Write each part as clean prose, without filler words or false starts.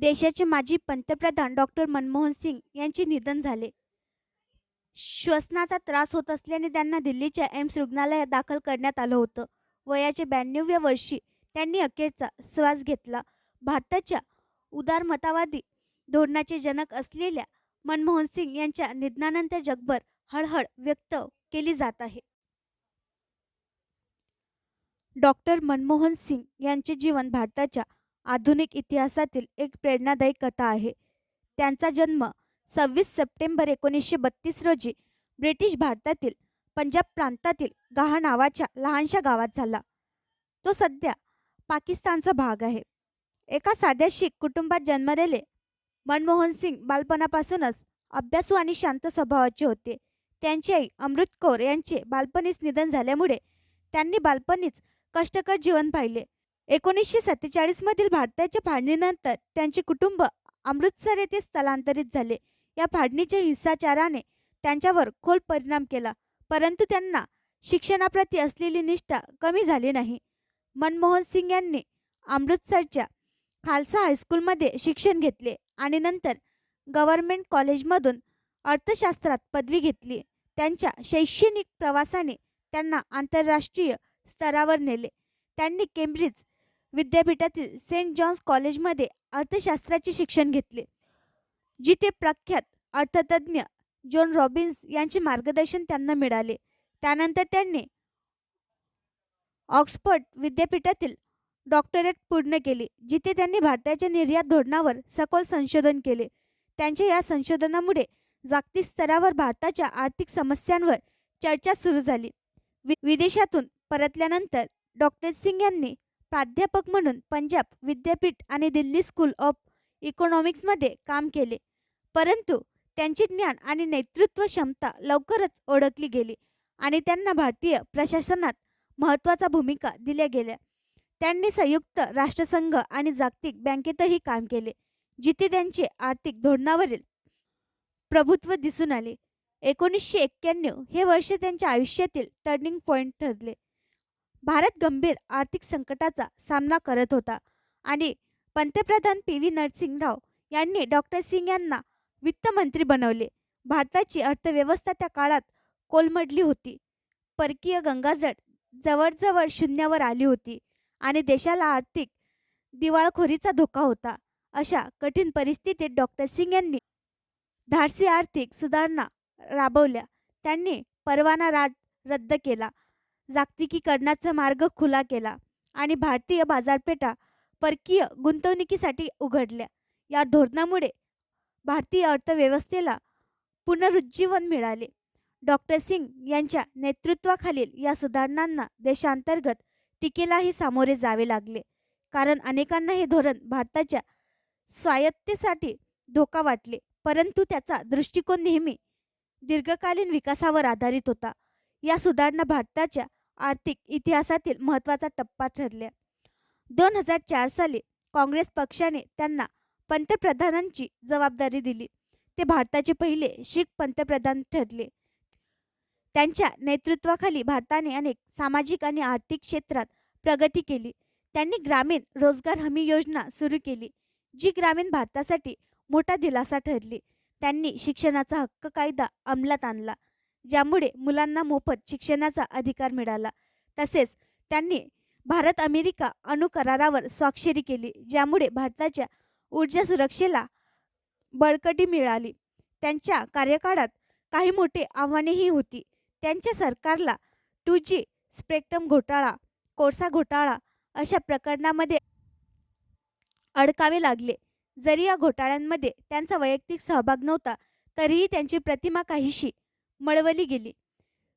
देशाचे माजी पंतप्रधान डॉक्टर मनमोहन सिंग यांचे निधन झाले. श्वसनाचा त्रास होत असल्याने त्यांना दिल्लीच्या एम्स रुग्णालयात दाखल करण्यात आलं होतं. वयाच्या 92व्या वर्षी त्यांनी अखेरचा श्वास घेतला. भारताच्या उदारमतवादी धोरणाचे जनक असलेल्या मनमोहन सिंग यांच्या निधनानंतर जगभर हळहळ व्यक्त केली जात आहे. डॉक्टर मनमोहन सिंग यांचे जीवन भारताच्या आधुनिक इतिहासातील एक प्रेरणादायी कथा आहे. त्यांचा जन्म 26 सप्टेंबर 1932 रोजी ब्रिटिश भारतातील पंजाब प्रांतातील गाहा नावाच्या लहानशा गावात झाला. तो सध्या पाकिस्तानचा भाग आहे. एका साध्या शीख कुटुंबात जन्मलेले मनमोहन सिंग बालपणापासूनच अभ्यासू आणि शांत स्वभावाचे होते. त्यांची आई अमृत कौर यांचे बालपणीच निधन झाल्यामुळे त्यांनी बालपणीच कष्टकर जीवन पाहिले. 1947 मधील भारताच्या फाळणीनंतर त्यांचे कुटुंब अमृतसर येथे स्थलांतरित झाले. या फाळणीच्या हिंसाचाराने त्यांच्यावर खोल परिणाम केला, परंतु त्यांना शिक्षणाप्रती असलेली निष्ठा कमी झाली नाही. मनमोहन सिंग यांनी अमृतसरच्या खालसा हायस्कूलमध्ये शिक्षण घेतले आणि नंतर गव्हर्नमेंट कॉलेजमधून अर्थशास्त्रात पदवी घेतली. त्यांच्या शैक्षणिक प्रवासाने त्यांना आंतरराष्ट्रीय स्तरावर नेले. त्यांनी केम्ब्रिज विद्यापीठातील सेंट जॉन्स कॉलेजमध्ये अर्थशास्त्राचे शिक्षण घेतले, जिथे प्रख्यात अर्थतज्ज्ञ जॉन रॉबिन्स यांचे मार्गदर्शन त्यांना मिळाले. त्यानंतर त्यांनी ऑक्सफर्ड विद्यापीठातील डॉक्टरेट पूर्ण केली, जिथे त्यांनी भारताच्या निर्यात धोरणावर सखोल संशोधन केले. त्यांच्या या संशोधनामुळे जागतिक स्तरावर भारताच्या आर्थिक समस्यांवर चर्चा सुरू झाली. विदेशातून परतल्यानंतर डॉक्टर सिंग यांनी प्राध्यापक म्हणून पंजाब विद्यापीठ आणि दिल्ली स्कूल ऑफ इकॉनॉमिक्समध्ये काम केले, परंतु त्यांचे ज्ञान आणि नेतृत्व क्षमता लवकरच ओळखली गेली आणि त्यांना भारतीय प्रशासनात महत्त्वाच्या भूमिका दिल्या गेल्या. त्यांनी संयुक्त राष्ट्रसंघ आणि जागतिक बँकेतही काम केले, जिथे त्यांचे आर्थिक धोरणावरील प्रभुत्व दिसून आले. 1991 हे वर्ष त्यांच्या आयुष्यातील टर्निंग पॉइंट ठरले. भारत गंभीर आर्थिक संकटाचा सामना करत होता आणि पंतप्रधान पी.व्ही. नरसिंहराव यांनी डॉक्टर सिंग यांना वित्तमंत्री बनवले. भारताची अर्थव्यवस्था त्या काळात कोलमडली होती. परकीय गंगाजळ जवळजवळ शून्यावर आली होती आणि देशाला आर्थिक दिवाळखोरीचा धोका होता. अशा कठीण परिस्थितीत डॉक्टर सिंग यांनी धाडसी आर्थिक सुधारणा राबवल्या. त्यांनी परवाना राज रद्द केला, जागतिकीकरणाचा मार्ग खुला केला आणि भारतीय बाजारपेठा परकीय गुंतवणुकीसाठी उघडल्या. या धोरणामुळे भारतीय अर्थव्यवस्थेला पुनरुज्जीवन मिळाले. डॉक्टर सिंग यांच्या नेतृत्वाखालील या सुधारणांना देशांतर्गत टीकेलाही सामोरे जावे लागले, कारण अनेकांना हे धोरण भारताच्या स्वायत्ततेसाठी धोका वाटले. परंतु त्याचा दृष्टिकोन नेहमी दीर्घकालीन विकासावर आधारित होता. या सुधारणा भारताच्या आर्थिक इतिहासातील महत्त्वाचा टप्पा ठरल्या. 2004 साली काँग्रेस पक्षाने त्यांना पंतप्रधानांची जबाबदारी दिली. ते भारताचे पहिले शीख पंतप्रधान ठरले. त्यांच्या नेतृत्वाखाली भारताने अनेक सामाजिक आणि आर्थिक क्षेत्रात प्रगती केली. त्यांनी ग्रामीण रोजगार हमी योजना सुरू केली, जी ग्रामीण भारतासाठी मोठा दिलासा ठरली. त्यांनी शिक्षणाचा हक्क कायदा अंमलात आणला, ज्यामुळे मुलांना मोफत शिक्षणाचा अधिकार मिळाला. तसेच त्यांनी भारत अमेरिका अणु करारावर स्वाक्षरी केली, ज्यामुळे भारताच्या ऊर्जा सुरक्षेला बळकटी मिळाली. त्यांच्या कार्यकाळात काही मोठी आव्हानेही होती. त्यांच्या सरकारला 2G स्पेक्ट्रम घोटाळा, कोळसा घोटाळा अशा प्रकरणांमध्ये अडकावे लागले. जरी या घोटाळ्यांमध्ये त्यांचा वैयक्तिक सहभाग नव्हता, तरीही त्यांची प्रतिमा काहीशी मळवली गेली.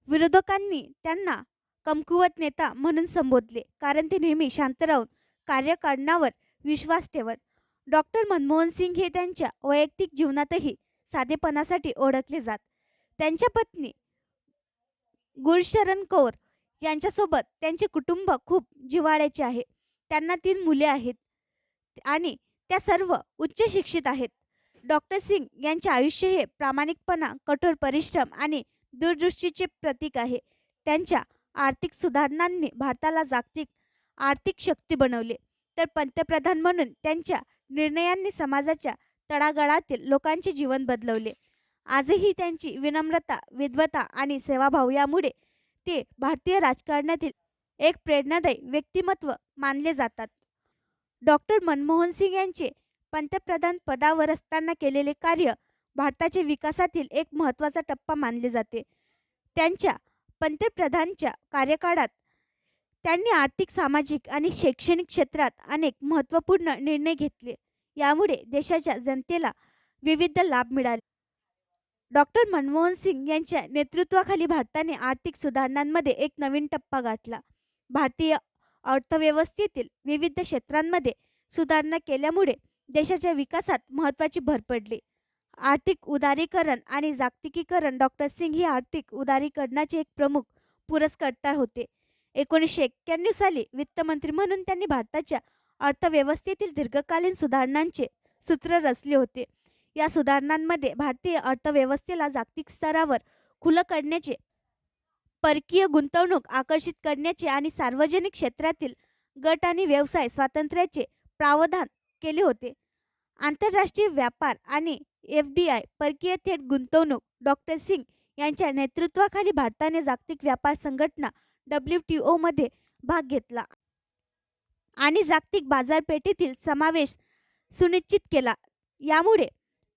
विरोधकांनी त्यांना कमकुवत नेता म्हणून संबोधले, कारण ते नेहमी शांत राहून कार्यकारणावर विश्वास ठेवत. डॉक्टर मनमोहन सिंग हे त्यांच्या वैयक्तिक जीवनातही साधेपणासाठी ओळखले जात. त्यांच्या पत्नी गुरशरण कौर यांच्यासोबत त्यांचे कुटुंब खूप जिव्हाळ्याचे आहे. त्यांना 3 मुले आहेत आणि त्या सर्व उच्च शिक्षित आहेत. डॉक्टर सिंग यांचे आयुष्य हे प्रामाणिकपणा, कठोर परिश्रम आणि दूरदृष्टीचे प्रतीक आहे. त्यांच्या आर्थिक सुधारणांनी भारताला जागतिक आर्थिक शक्ती बनवले, तर पंतप्रधान म्हणून त्यांच्या निर्णयांनी समाजाच्या तळागाळातील लोकांचे जीवन बदलवले. आजही त्यांची विनम्रता, विद्वता आणि सेवाभाव यामुळे ते भारतीय राजकारणातील एक प्रेरणादायी व्यक्तिमत्व मानले जातात. डॉक्टर मनमोहन सिंग यांचे पंतप्रधान पदावर असताना केलेले कार्य भारताच्या विकासातील एक महत्त्वाचा टप्पा मानले जाते. त्यांच्या पंतप्रधानच्या कार्यकाळात त्यांनी आर्थिक, सामाजिक आणि शैक्षणिक क्षेत्रात अनेक महत्त्वपूर्ण निर्णय घेतले. यामुळे देशाच्या जनतेला विविध लाभ मिळाले. डॉक्टर मनमोहन सिंग यांच्या नेतृत्वाखाली भारताने आर्थिक सुधारणांमध्ये एक नवीन टप्पा गाठला. भारतीय अर्थव्यवस्थेतील विविध क्षेत्रांमध्ये सुधारणा केल्यामुळे देशाच्या विकासात महत्त्वाची भर पडली. आर्थिक उदारीकरण आणि जागतिकीकरण. डॉक्टर सिंग हे आर्थिक उदारीकरणाचे एक प्रमुख पुरस्कर्ता होते. 1991 साली वित्तमंत्री म्हणून त्यांनी भारताच्या अर्थव्यवस्थेतील दीर्घकालीन सुधारणांचे सूत्र रचले होते. या सुधारणांमध्ये भारतीय अर्थव्यवस्थेला जागतिक स्तरावर खुलं करण्याचे, परकीय गुंतवणूक आकर्षित करण्याचे आणि सार्वजनिक क्षेत्रातील गट आणि व्यवसाय स्वातंत्र्याचे प्रावधान केले होते. आंतरराष्ट्रीय व्यापार आणि FDI परकीय थेट गुंतवणूक. डॉक्टर सिंग यांच्या नेतृत्वाखाली भारताने जागतिक व्यापार संघटना WTO मध्ये भाग घेतला आणि जागतिक बाजारपेठेतील समावेश सुनिश्चित केला. यामुळे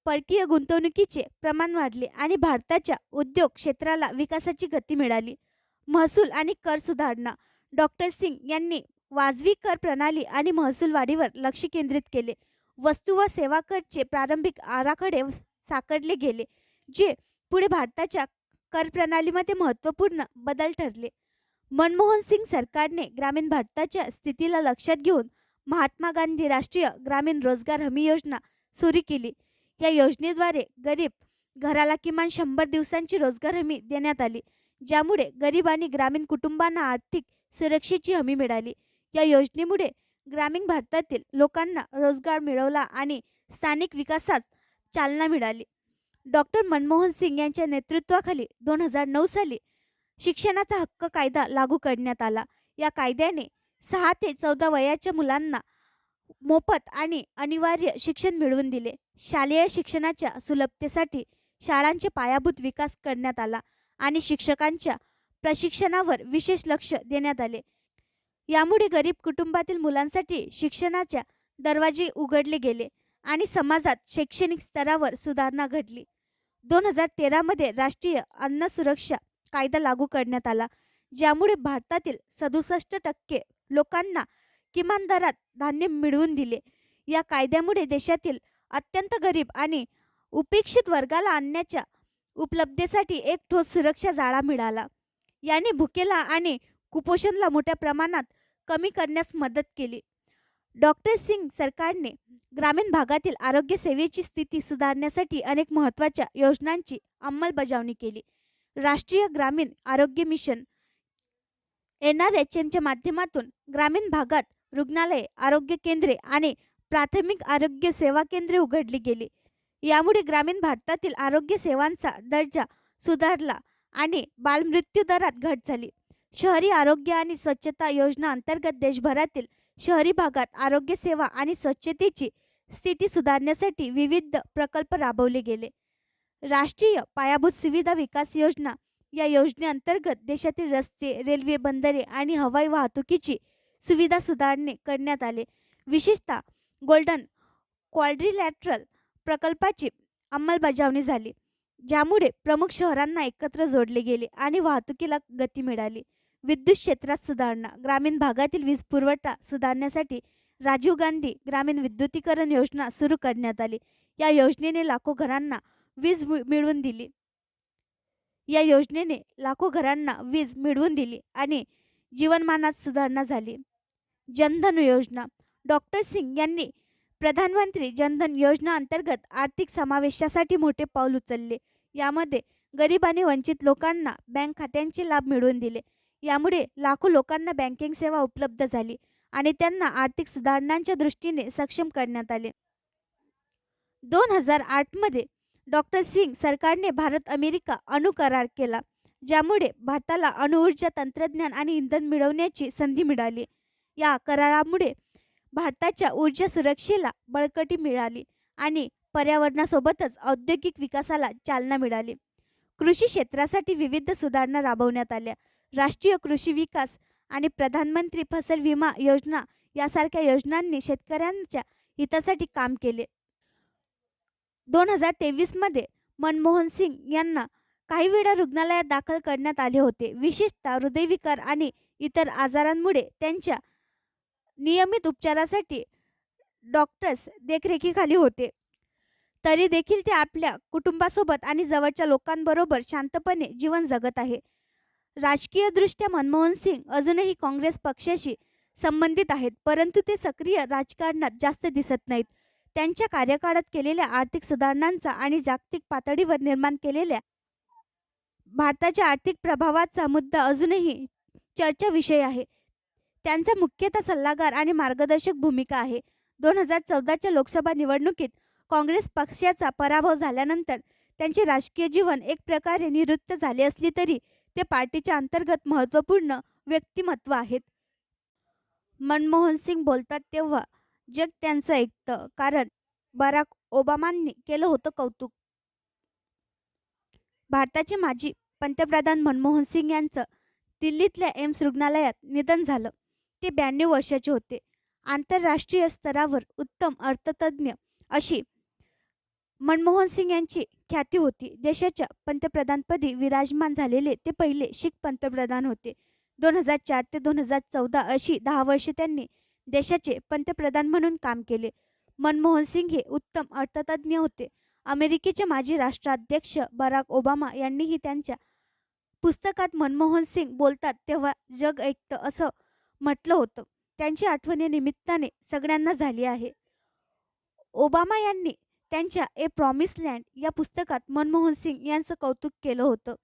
परकीय गुंतवणुकीचे प्रमाण वाढले आणि भारताच्या उद्योग क्षेत्राला विकासाची गती मिळाली. महसूल आणि कर सुधारणा. डॉक्टर सिंग यांनी वाजवी कर प्रणाली आणि महसूल वाढीवर लक्ष केंद्रित केले. वस्तू व सेवा करचे प्रारंभिक आराखडे साकारले गेले, जे पुढे भारताच्या कर प्रणालीमध्ये महत्त्वपूर्ण बदल ठरले. मनमोहन सिंग सरकारने ग्रामीण भारताच्या स्थितीला लक्षात घेऊन महात्मा गांधी राष्ट्रीय ग्रामीण रोजगार हमी योजना सुरू केली. या योजनेद्वारे गरीब घराला किमान 100 दिवसांची रोजगार हमी देण्यात आली, ज्यामुळे गरीब आणि ग्रामीण कुटुंबांना आर्थिक सुरक्षेची हमी मिळाली. या योजनेमुळे ग्रामीण भारतातील लोकांना रोजगार मिळवला आणि स्थानिक विकासास चालना मिळाली. डॉक्टर मनमोहन सिंग यांच्या नेतृत्वाखाली 2009 साली शिक्षणाचा हक्क कायदा लागू करण्यात आला. या कायद्याने 6 ते 14 वयाच्या मुलांना मोफत आणि अनिवार्य शिक्षण मिळवून दिले. शालेय शिक्षणाच्या सुलभतेसाठी शाळांचे पायाभूत विकास करण्यात आला आणि शिक्षकांच्या प्रशिक्षणावर विशेष लक्ष देण्यात आले. यामुळे गरीब कुटुंबातील मुलांसाठी शिक्षणाच्या दरवाजे उघडले गेले आणि समाजात शैक्षणिक स्तरावर सुधारणा घडली. 2013 मध्ये राष्ट्रीय अन्न सुरक्षा कायदा लागू करण्यात आला, ज्यामुळे भारतातील 67% लोकांना किमान दरात धान्य मिळवून दिले. या कायद्यामुळे देशातील अत्यंत गरीब आणि उपेक्षित वर्गाला अन्नाच्या उपलब्धतेसाठी एक ठोस सुरक्षा जाळा मिळाला. याने भुकेला आणि कुपोषणला मोठ्या प्रमाणात कमी करण्यास मदत केली. डॉक्टर सिंग सरकारने ग्रामीण भागातील आरोग्य सेवेची स्थिती सुधारण्यासाठी अनेक महत्त्वाच्या योजनांची अंमलबजावणी केली. राष्ट्रीय ग्रामीण आरोग्य मिशन NRHM च्या माध्यमातून ग्रामीण भागात रुग्णालये, आरोग्य केंद्रे आणि प्राथमिक आरोग्य सेवा केंद्रे उघडली गेली. यामुळे ग्रामीण भारतातील आरोग्य सेवांचा दर्जा सुधारला आणि बालमृत्यू दरात घट झाली. शहरी आरोग्य आणि स्वच्छता योजना अंतर्गत देशभरातील शहरी भागात आरोग्य सेवा आणि स्वच्छतेची स्थिती सुधारण्यासाठी विविध प्रकल्प राबवले गेले. राष्ट्रीय पायाभूत सुविधा विकास योजना. या योजनेअंतर्गत देशातील रस्ते, रेल्वे, बंदरे आणि हवाई वाहतुकीची सुविधा सुधारणे करण्यात आले. विशेषतः गोल्डन क्वाड्रिलॅटरल प्रकल्पाची अंमलबजावणी झाली, ज्यामुळे प्रमुख शहरांना एकत्र जोडले गेले आणि वाहतुकीला गती मिळाली. विद्युत क्षेत्रात सुधारणा. ग्रामीण भागातील वीज पुरवठा सुधारण्यासाठी राजीव गांधी ग्रामीण विद्युतीकरण योजना सुरू करण्यात आली. या योजनेने लाखो घरांना वीज मिळवून दिली आणि जीवनमानात सुधारणा झाली. जनधन योजना. डॉक्टर सिंग यांनी प्रधानमंत्री जनधन योजना अंतर्गत आर्थिक समावेशासाठी मोठे पाऊल उचलले. यामध्ये गरीब आणि वंचित लोकांना बँक खात्यांचे लाभ मिळवून दिले. यामुळे लाखो लोकांना बँकिंग सेवा उपलब्ध झाली आणि त्यांना आर्थिक सुधारणांच्या दृष्टीने सक्षम करण्यात आले. 2008 मध्ये डॉक्टर सिंग सरकारने भारत-अमेरिका अणु करार केला, ज्यामुळे भारताला अणुऊर्जा तंत्रज्ञान आणि इंधन मिळवण्याची संधी मिळाली. या करारामुळे भारताच्या ऊर्जा सुरक्षेला बळकटी मिळाली आणि पर्यावरणासोबतच औद्योगिक विकासाला चालना मिळाली. कृषी क्षेत्रासाठी विविध सुधारणा राबवण्यात आल्या. राष्ट्रीय कृषी विकास आणि प्रधानमंत्री फसल विमा योजना यासारख्या योजनांनी शेतकऱ्यांच्या हितासाठी काम केले. 2023 मध्ये मनमोहन सिंग यांना काही वेळा रुग्णालयात दाखल करण्यात आले होते. विशेषतः हृदयविकार आणि इतर आजारांमुळे त्यांच्या नियमित उपचारासाठी डॉक्टर्स देखरेखीखाली होते. तरी देखील ते आपल्या कुटुंबासोबत आणि जवळच्या लोकांबरोबर शांतपणे जीवन जगत आहे. राजकीयदृष्ट्या मनमोहन सिंग अजूनही काँग्रेस पक्षाशी संबंधित आहेत, परंतु ते सक्रिय राजकारणात जास्त दिसत नाहीत. त्यांच्या कार्यकाळात केलेल्या आर्थिक सुधारणांचा आणि जागतिक पातळीवर निर्माण केलेल्या भारताच्या आर्थिक प्रभावाचा मुद्दा अजूनही चर्चा विषय आहे. त्यांचा मुख्यतः सल्लागार आणि मार्गदर्शक भूमिका आहे. 2014च्या लोकसभा निवडणुकीत काँग्रेस पक्षाचा पराभव झाल्यानंतर त्यांचे राजकीय जीवन एक प्रकारे निवृत्त झाले असले तरी ते पार्टीच्या अंतर्गत महत्त्वपूर्ण व्यक्तिमत्व आहेत. मनमोहन सिंग बोलतात तेव्हा जग त्यांचं ऐकतं, कारण बराक ओबामांनी केलं होतं कौतुक. भारताचे माजी पंतप्रधान मनमोहन सिंग यांचं दिल्लीतल्या एम्स रुग्णालयात निधन झालं. ते 92 वर्षाचे होते. आंतरराष्ट्रीय स्तरावर उत्तम अर्थतज्ज्ञ अशी मनमोहन सिंग यांची ख्याती होती. देशाच्या पंतप्रधानपदी विराजमान झालेले ते पहिले शीख पंतप्रधान होते. 2004 ते 2014 अशी 10 वर्षे त्यांनी देशाचे पंतप्रधान म्हणून काम केले. मनमोहन सिंग हे उत्तम अर्थतज्ज्ञ होते. अमेरिकेचे माजी राष्ट्राध्यक्ष बराक ओबामा यांनीही त्यांच्या पुस्तकात मनमोहन सिंग बोलतात तेव्हा जग ऐकतं असं म्हटलं होतं. त्यांची आठवणी निमित्ताने सगळ्यांना झाली आहे. ओबामा यांनी त्यांच्या ए प्रॉमिस लँड या पुस्तकात मनमोहन सिंग यांचं कौतुक केलं होतं.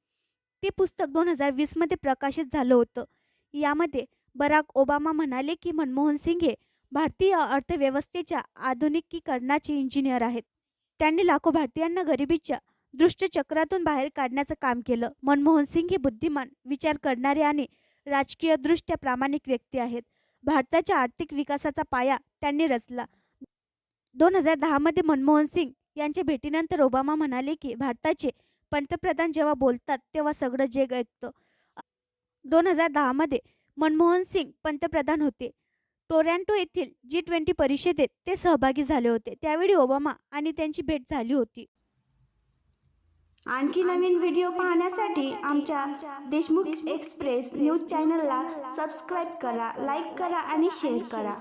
ते पुस्तक 2020 मध्ये प्रकाशित झालं होतं. यामध्ये बराक ओबामा म्हणाले की मनमोहन सिंग हे भारतीय अर्थव्यवस्थेच्या आधुनिकीकरणाचे इंजिनियर आहेत. त्यांनी लाखो भारतीयांना गरिबीच्या दुष्टचक्रातून बाहेर काढण्याचं काम केलं. मनमोहन सिंग हे बुद्धिमान, विचार करणारे आणि राजकीयदृष्ट्या प्रामाणिक व्यक्ती आहेत. भारताच्या आर्थिक विकासाचा पाया त्यांनी रचला. 2010 मध्ये मनमोहन सिंग यांच्या भेटीनंतर ओबामा म्हणाले की भारताचे पंतप्रधान जेव्हा बोलतात तेव्हा सगळं जग ऐकतं. 2010 मध्ये मनमोहन सिंग पंतप्रधान होते. टोरंटो येथील G20 परिषदेत ते सहभागी झाले होते. त्यावेळी ओबामा आणि त्यांची भेट झाली होती. आणखी नवीन व्हिडिओ पाहण्यासाठी आमच्या देशमुख एक्सप्रेस न्यूज चॅनलला सबस्क्राईब करा, लाईक करा आणि शेअर करा.